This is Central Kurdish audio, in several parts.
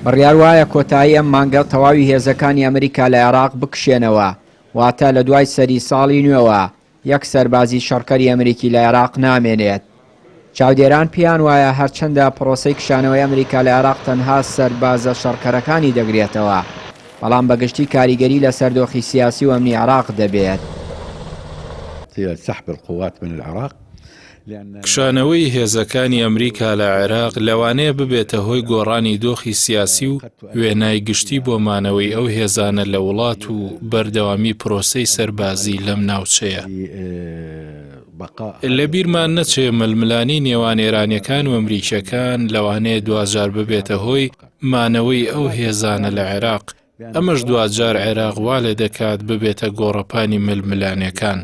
بڕیار وایە کۆتایی ئەم مانگە تەواوی هێزەکانی ئەمریکا لە عێراق بکشێنەوە، واتە لە دوای سەری ساڵی نوێوە یەک سەربازی شەڕکەری ئەمریکی لە عێراق نامێنێت. چاودێران پیان وایە هەرچەندە پرۆسەی کشانەوەی ئەمریکا لە عێراق تەنها سەربازە شەڕکەرەکانی دەگرێتەوە، بەڵام بەگشتی کاریگەری لە سەردۆخی سیاسی و ئەمنی عێراق دەبێت. کشانەوەی هێزەکانی ئەمریکا لە عێراق لەوانەیە ببێتە هۆی گۆڕانی دۆخی سیاسی و وێنای گشتی بۆ مانەوەی ئەو هێزانە لە وڵات و بەردەوامی پرۆسەی سەربازی لەم ناوچەیە. لە بیرمان نەچێ ململانی نێوان ئێرانیەکان و ئەمریکیەکان لەوانەیە دوجار ببێتە هۆی مانەوەی ئەو هێزانە لە عێراق. ئەمەش دوجار عێراق وا لێ دەکات ببێتە گۆڕەپانی ململانیەکان.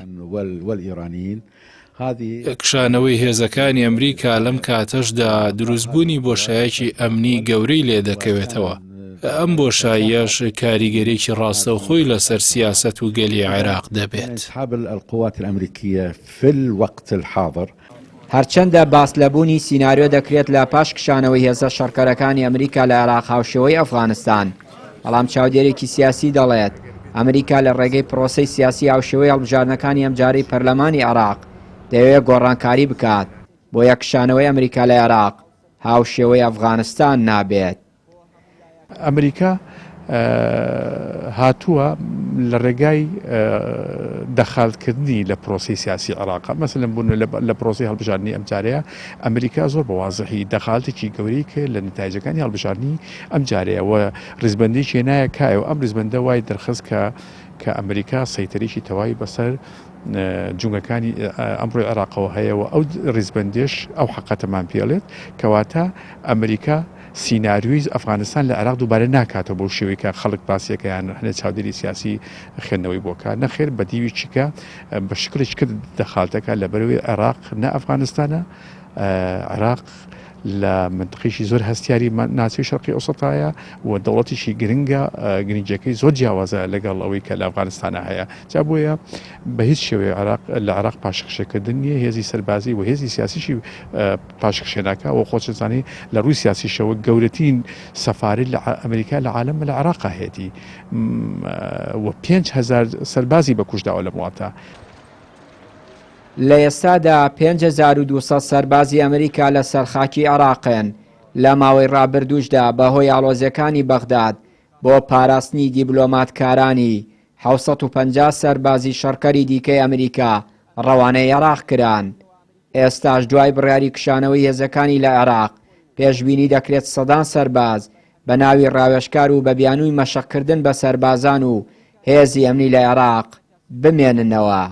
کشانەوەی هێزەکانی ئەمریکا لەم کاتەشدا دروستبوونی بۆشایەکی ئەمنی گەورەی لێ دەکەوێتەوە. ئەم بۆشاییەش کاریگەرێکی ڕاستەوخۆی لەسەر سیاسەت و گەلی عێراق دەبێت. هەرچەندە باس لەبوونی سیناریۆ دەکرێت لە پاش کشانەوەی هێزە شەڕکەرەکانی ئەمریکا لە عێراق هاوشێوەی ئەفغانستان، بەڵام چاودێرێکی سیاسی دەڵێت ئەمریکا لە ڕێگەی پرۆسەی سیاسی هاوشێوەی هەڵبژاردنەکانی ئەمجارەی پەرلەمانی عێراق دەوێت گۆڕانکاری بکات بۆ یەک کشانەوەی ئەمریکا لە عێراق هاوشێوەی ئەفغانستان نابێت. ئەمریکا هاتووە لە ڕێگای دەخالکردنی لە پرۆسی سیاسی عێراق، مەسەلەن بوون لە پرۆسی هەڵبژاردننی ئەمجارەیە ئەمریکا زۆر بەوازحی دەخالتێکی گەورەی کرد لە نتایجەکانی هەڵبژاردننی ئەمجارەیە و ڕیزبەندی چێنایە کایەوە. ئەم ڕیزبەندە وای دەرخست کە ئەمریکا سەیتەرێکی تەواوی بەسەر جونگەکانی ئەمڕۆی عێراقەوە هەیەەوە. ئەو ڕیزبەندێش ئەو حەقەتەمان پێڵێت کەواتە ئەمریکا سیناریۆی ئەفغانستان لە عێراق دووبارە ناکاتەوە بۆ شێوەیە کە خەڵک باسیەکەیان هەنێ چاودێری سیاسی خوێندنەوەی بۆکات نەخێر بە دیوی چیکە بە شکلش کرد دەخالتەکە لە بەرەوەی عێراق نە ئەفغانستانە. عێراق لە منطقەیەکی زۆر هەستیاری ناچەی شەرقی ئەوسەتایە و دەوڵەتێکی گرنگە، گرنگجەکەی زۆر جیاوازە لەگەڵ ئەوەی کە لە ئەفغانستانە هەیە. جا بۆیە بە هیچ شێوەیە لە عێراق پاشخشەکردن نیە، هێزی سەربازی و هێزی سیاسیشی پاشخشێناکە و خۆشزانانی لە ڕووی سیاسیشەوە گەورەترین سەفارەت لە ئەمریکا لە عالەم لە عێراق هەیەی و 5,000 سەربازی بەکوژداوە لە وڵاتە. لە ئێستادا 5200 سەربازی ئەمریکا لە سەرخاکی عێراقن. لە ماوەی ڕابردووشدا بەهۆی ئاڵۆزیەکانی بەغداد بۆ پاراستنی دیبلۆماتکارانی 750 سەربازی شەڕکەری دیکەی ئەمریکا ڕەوانەی عێراق کران. ئێستاش دوای بڕیاری کشانەوەی هێزەکانی لە عێراق پێشبینی دەکرێت سەدان سەرباز بە ناوی ڕاوێژکار و بە بیانووی مەشقکردن بە سەربازان و هێزی ئەمنی لە عێراق بمێننەوە.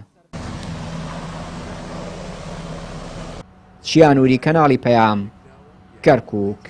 چیانووری کەناڵی پەیام، کەرکووک.